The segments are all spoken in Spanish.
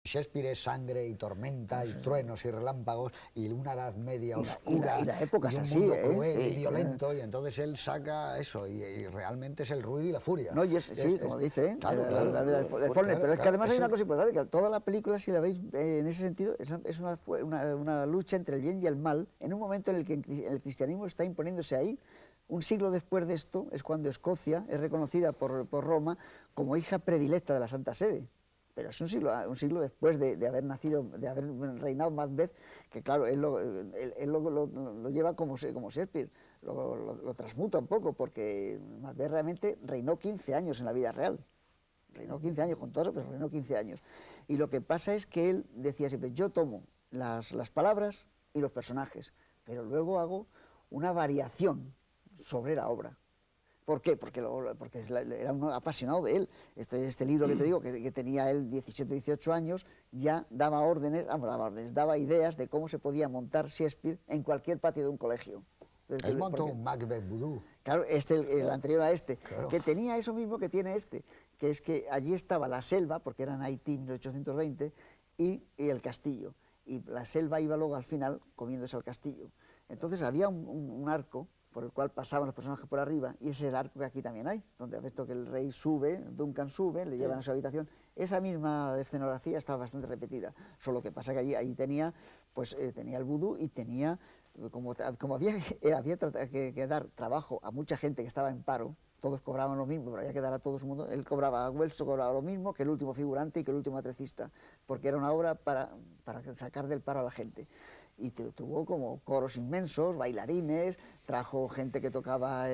Shakespeare es sangre y tormenta y truenos y relámpagos y una edad media oscura y la época y un es así, mundo cruel y sí, violento, y entonces él saca eso y realmente es el ruido y la furia. No, sí, como dice, claro, de Faulkner, pero es que además hay una cosa importante, que toda la película, si la veis en ese sentido, es una lucha entre el bien y el mal, en un momento en el que el cristianismo está imponiéndose ahí. Un siglo después de esto es cuando Escocia es reconocida por Roma como hija predilecta de la Santa Sede. Pero es un siglo después de haber nacido, de haber reinado Macbeth, que claro, él lo lleva como Shakespeare, lo transmuta un poco, porque Macbeth realmente reinó 15 años en la vida real. Reinó 15 años con todo eso, pero reinó 15 años. Y lo que pasa es que él decía siempre, yo tomo las palabras y los personajes, pero luego hago una variación sobre la obra. ¿Por qué? Porque era un apasionado de él. Este libro que te digo, que tenía él 17 o 18 años, ya daba daba ideas de cómo se podía montar Shakespeare en cualquier patio de un colegio. Él montó un Macbeth vudú. Claro, el anterior a este, claro, que tenía eso mismo que tiene este, que es que allí estaba la selva, porque era en Haití, 1820, y el castillo. Y la selva iba luego al final comiéndose al castillo. Entonces había un arco por el cual pasaban los personajes por arriba, y ese es el arco que aquí también hay, donde ha visto que el rey sube, Duncan sube, le llevan a su habitación. Esa misma escenografía estaba bastante repetida, solo que pasa que ahí tenía, tenía el vudú y tenía, como había que dar trabajo a mucha gente que estaba en paro, todos cobraban lo mismo, pero había que dar a todo el mundo, él cobraba, Wells cobraba lo mismo que el último figurante y que el último atrecista, porque era una obra para sacar del paro a la gente. Y tuvo como coros inmensos, bailarines, trajo gente que tocaba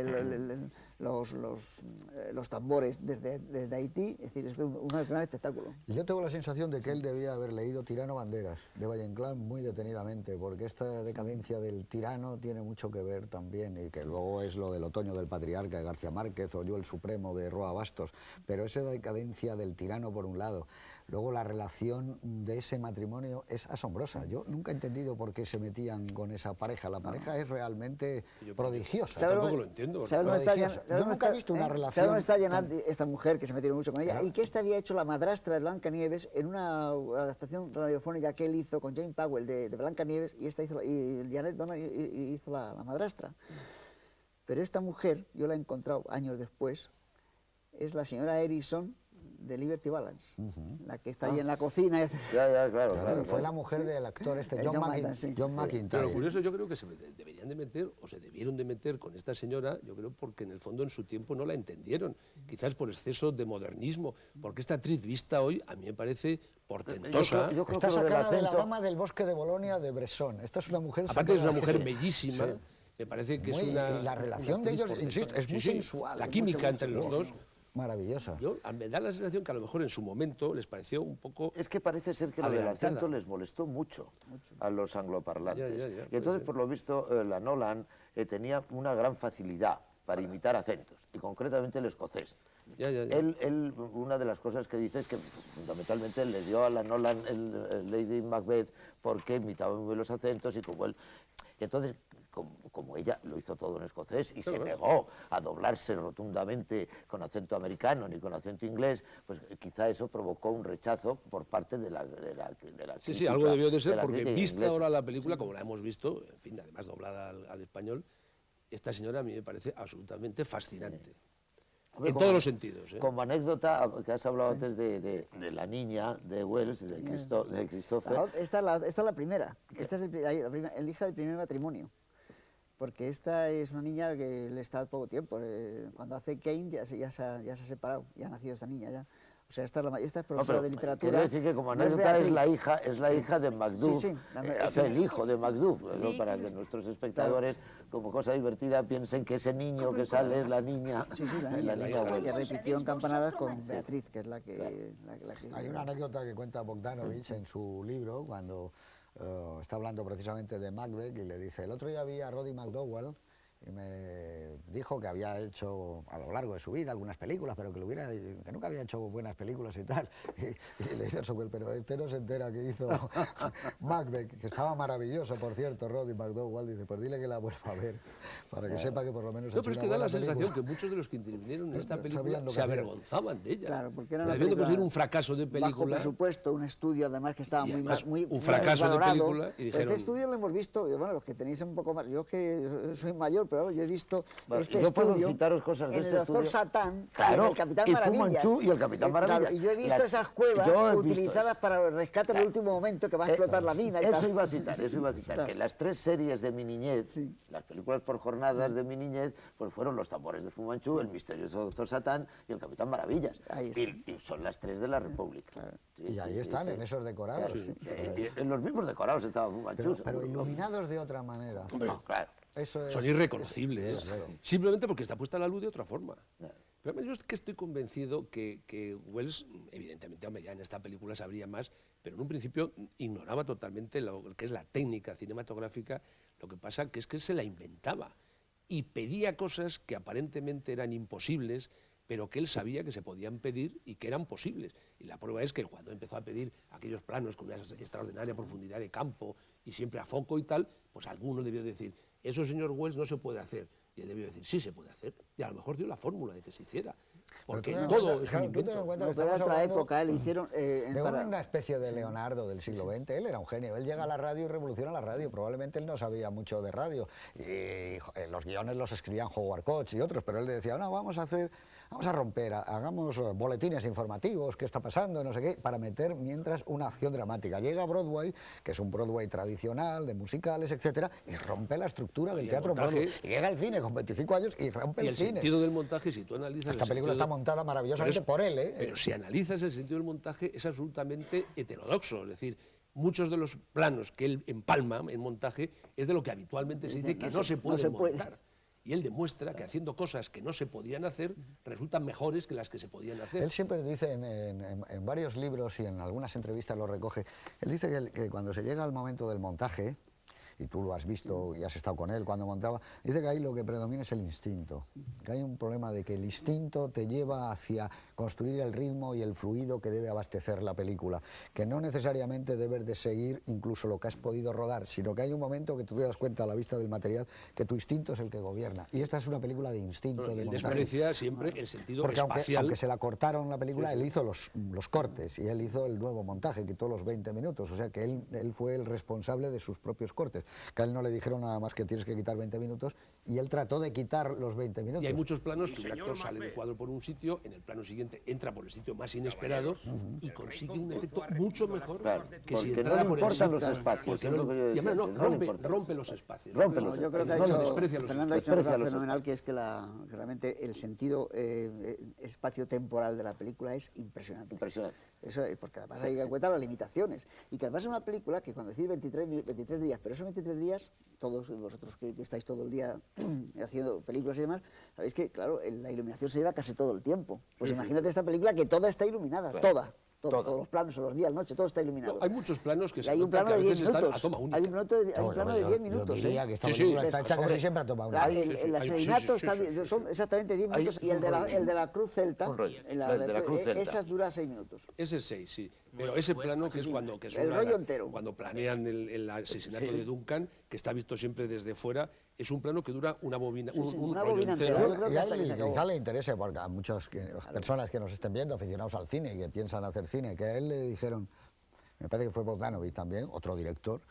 los tambores desde Haití, es decir, es un gran espectáculo. Y yo tengo la sensación de que él debía haber leído Tirano Banderas, de Valle Inclán, muy detenidamente, porque esta decadencia del tirano tiene mucho que ver también, y que luego es lo del otoño del patriarca de García Márquez, o Yo el Supremo de Roa Bastos, pero esa decadencia del tirano por un lado, luego la relación de ese matrimonio es asombrosa. Yo nunca he entendido por qué se metían con esa pareja, la pareja es realmente prodigiosa. Yo tampoco lo entiendo. Yo nunca he visto una relación... ¿Sabes dónde está llenando esta mujer, que se metieron mucho con ella? Y que esta había hecho la madrastra de Blancanieves en una adaptación radiofónica que él hizo con Jane Powell de Blancanieves, y Janet Donna hizo la madrastra. Pero esta mujer, yo la he encontrado años después, es la señora Harrison de Liberty Balance, la que está ahí en la cocina. Claro. Fue la mujer del actor John McIntyre. Pero lo curioso, yo creo que se deberían de meter, o se debieron de meter con esta señora, yo creo porque en el fondo en su tiempo no la entendieron, quizás por exceso de modernismo, porque esta actriz vista hoy a mí me parece portentosa. Yo creo está sacada de La Dama del Bosque de Bolonia de Bresson. Esta es una mujer... Aparte es una mujer bellísima, me parece que es una... Y la relación de ellos, insisto, es muy sensual. La química entre los dos... Maravillosa. Me da la sensación que a lo mejor en su momento les pareció un poco... Es que parece ser que lo del acento les molestó mucho a los angloparlantes. Y entonces, por lo visto, la Nolan tenía una gran facilidad para imitar acentos, y concretamente el escocés. Él, una de las cosas que dice es que fundamentalmente le dio a la Nolan el Lady Macbeth porque imitaba muy bien los acentos, y como él... Y entonces, como ella lo hizo todo en escocés y se negó a doblarse rotundamente con acento americano ni con acento inglés, pues quizá eso provocó un rechazo por parte de la crítica. Sí, algo debió de ser, porque vista ahora la película, como la hemos visto, en fin, además doblada al español, esta señora a mí me parece absolutamente fascinante. En todos los sentidos. Como anécdota, que has hablado antes de la niña de Wells, de Christopher. Esta es la primera. Esta es el hija del primer matrimonio. Porque esta es una niña que le está poco tiempo. Cuando hace Kane ya se ha separado, ya ha nacido esta niña ya. O sea, esta es profesora de literatura. Quiero decir que como anécdota es la hija de Macduff, es el hijo de Macduff, para que nuestros espectadores, como cosa divertida, piensen que ese niño que sale es la niña. La niña que repitió en Campanadas con Beatriz, que es la que... Hay una anécdota que cuenta Bogdanovich en su libro, cuando está hablando precisamente de Macbeth, y le dice: el otro día vi a Roddy McDowall y me dijo que había hecho a lo largo de su vida algunas películas, pero que nunca había hecho buenas películas y tal. Y le dice Sokol, pero este no se entera que hizo Macbeth, que estaba maravilloso, por cierto, Roddy McDowall. Dice, pues dile que la vuelva a ver, para que sepa que por lo menos ha hecho pero es que da la sensación que muchos de los que intervinieron en esta película se avergonzaban de ella. Claro, porque era una película película un fracaso de película. Bajo presupuesto, un estudio además que estaba muy un fracaso valorado. De película. Y dijeron, este estudio lo hemos visto, bueno, los que tenéis un poco más, yo que soy mayor, pero yo he visto este yo puedo estudio citaros cosas de en este el Doctor estudio. Satán, Claro, y en el Capitán y Maravillas. Fu Manchu y el Capitán Maravillas. Claro, y yo he visto esas cuevas utilizadas para el rescate en el último momento que va a explotar la mina. Y eso iba a citar, que las 3 series de mi niñez, las películas por jornadas de mi niñez, pues fueron Los tambores de Fu Manchu, El misterioso Doctor Satán y El Capitán Maravillas. Y son las 3 de la República. Claro. Y ahí están, en esos decorados. En los mismos decorados estaba Fu Manchu. Pero iluminados de otra manera. Claro. Son irreconocibles, simplemente porque está puesta a la luz de otra forma. Pero yo es que estoy convencido que Wells, evidentemente, hombre, ya en esta película sabría más, pero en un principio ignoraba totalmente lo que es la técnica cinematográfica. Lo que pasa que es que se la inventaba y pedía cosas que aparentemente eran imposibles, pero que él sabía que se podían pedir y que eran posibles. Y la prueba es que cuando empezó a pedir aquellos planos con una extraordinaria profundidad de campo y siempre a foco y tal, pues alguno debió decir, eso, señor Wells, no se puede hacer. Y él debió decir, sí se puede hacer. Y a lo mejor dio la fórmula de que se hiciera. Porque todo es un invento. Pero en otra época, le hicieron... de una especie de Leonardo del siglo XX. Él era un genio. Él llega a la radio y revoluciona la radio. Probablemente él no sabía mucho de radio. Y los guiones los escribían Howard Koch y otros, pero él le decía, no, vamos a romper, hagamos boletines informativos, qué está pasando, no sé qué, para meter mientras una acción dramática. Llega a Broadway, que es un Broadway tradicional, de musicales, etcétera, y rompe la estructura del teatro Broadway. Y llega al cine con 25 años y rompe el cine. Y el sentido del montaje, si tú analizas... Esta película está montada maravillosamente por él, ¿eh? Pero si analizas el sentido del montaje, es absolutamente heterodoxo. Es decir, muchos de los planos que él empalma en montaje es de lo que habitualmente se dice que no se puede montar. Y él demuestra que haciendo cosas que no se podían hacer resultan mejores que las que se podían hacer. Él siempre dice en varios libros y en algunas entrevistas lo recoge, él dice que cuando se llega al momento del montaje, y tú lo has visto y has estado con él cuando montaba, dice que ahí lo que predomina es el instinto, que hay un problema de que el instinto te lleva hacia construir el ritmo y el fluido que debe abastecer la película, que no necesariamente debes de seguir incluso lo que has podido rodar, sino que hay un momento que tú te das cuenta a la vista del material que tu instinto es el que gobierna, y esta es una película de instinto, de montaje. Desprecia siempre el sentido porque espacial. Aunque se la cortaron la película, él hizo los cortes y él hizo el nuevo montaje, quitó los 20 minutos, o sea que él fue el responsable de sus propios cortes, que a él no le dijeron nada más que tienes que quitar 20 minutos y él trató de quitar los 20 minutos. Y hay muchos planos que un actor sale de cuadro por un sitio, en el plano siguiente entra por el sitio más inesperado y consigue un efecto mucho mejor que si entrara por el sitio. Los espacios. Rompe los espacios. Yo creo que Fernando ha dicho una cosa fenomenal, que es que realmente el sentido espacio-temporal de la película es impresionante. Eso, porque además hay que dar cuenta de las limitaciones. Y que además es una película que cuando decís 23 días, pero esos 23 días, todos vosotros que estáis todo el día haciendo películas y demás, sabéis que, claro, la iluminación se lleva casi todo el tiempo. Pues imagínate esta película que toda está iluminada, todos los planos, los días, noche, todo está iluminado. No, hay muchos planos que hay un plano de 10 minutos. A toma única. Hay un plano de 10 minutos. Yo diría que esta película está hecha casi siempre a toma única. El asesinato son exactamente 10 minutos y el de la Cruz Celta, esas dura 6 minutos. Ese 6, sí. Pero ese plano que es cuando el rollo entero. Cuando planean el asesinato de Duncan, que está visto siempre desde fuera, es un plano que dura una bobina, un rollo entero. Y a él quizá le interese, porque a muchas personas que nos estén viendo, aficionados al cine y que piensan hacer cine, que a él le dijeron, me parece que fue Bogdanovich también, otro director,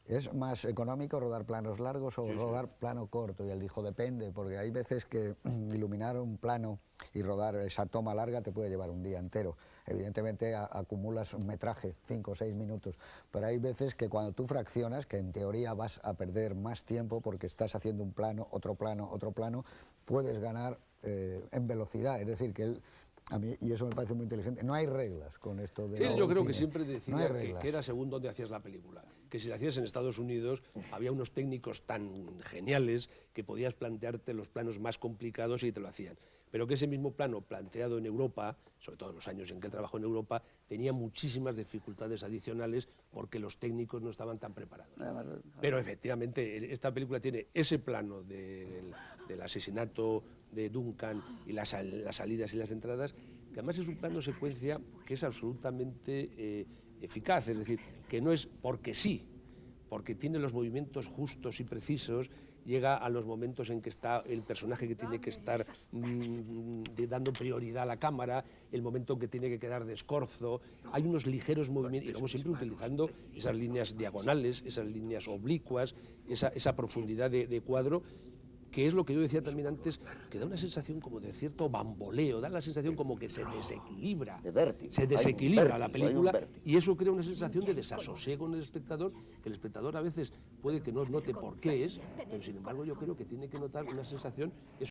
¿es más económico rodar planos largos o rodar plano corto? Y él dijo, depende, porque hay veces que iluminar un plano y rodar esa toma larga te puede llevar un día entero. Evidentemente acumulas un metraje, 5 o 6 minutos, pero hay veces que cuando tú fraccionas, que en teoría vas a perder más tiempo porque estás haciendo un plano, otro plano, puedes ganar en velocidad, es decir, que él... A mí, y eso me parece muy inteligente. No hay reglas con esto de... Yo creo que siempre decía que era según dónde hacías la película. Que si la hacías en Estados Unidos, había unos técnicos tan geniales que podías plantearte los planos más complicados y te lo hacían. pero que ese mismo plano planteado en Europa, sobre todo en los años en que trabajó en Europa, tenía muchísimas dificultades adicionales porque los técnicos no estaban tan preparados. Pero efectivamente esta película tiene ese plano del asesinato de Duncan y las salidas y las entradas, que además es un plano secuencia que es absolutamente eficaz, es decir, que no es porque sí, porque tiene los movimientos justos y precisos, llega a los momentos en que está el personaje que tiene que estar dando prioridad a la cámara, el momento en que tiene que quedar de escorzo, hay unos ligeros movimientos, y luego siempre utilizando esas líneas diagonales, esas líneas oblicuas, esa profundidad de cuadro, que es lo que yo decía también antes, que da una sensación como de cierto bamboleo, da la sensación como que se desequilibra, de vértigo. Se desequilibra la película y eso crea una sensación de desasosiego en el espectador, que el espectador a veces puede que no note por qué es, pero sin embargo yo creo que tiene que notar una sensación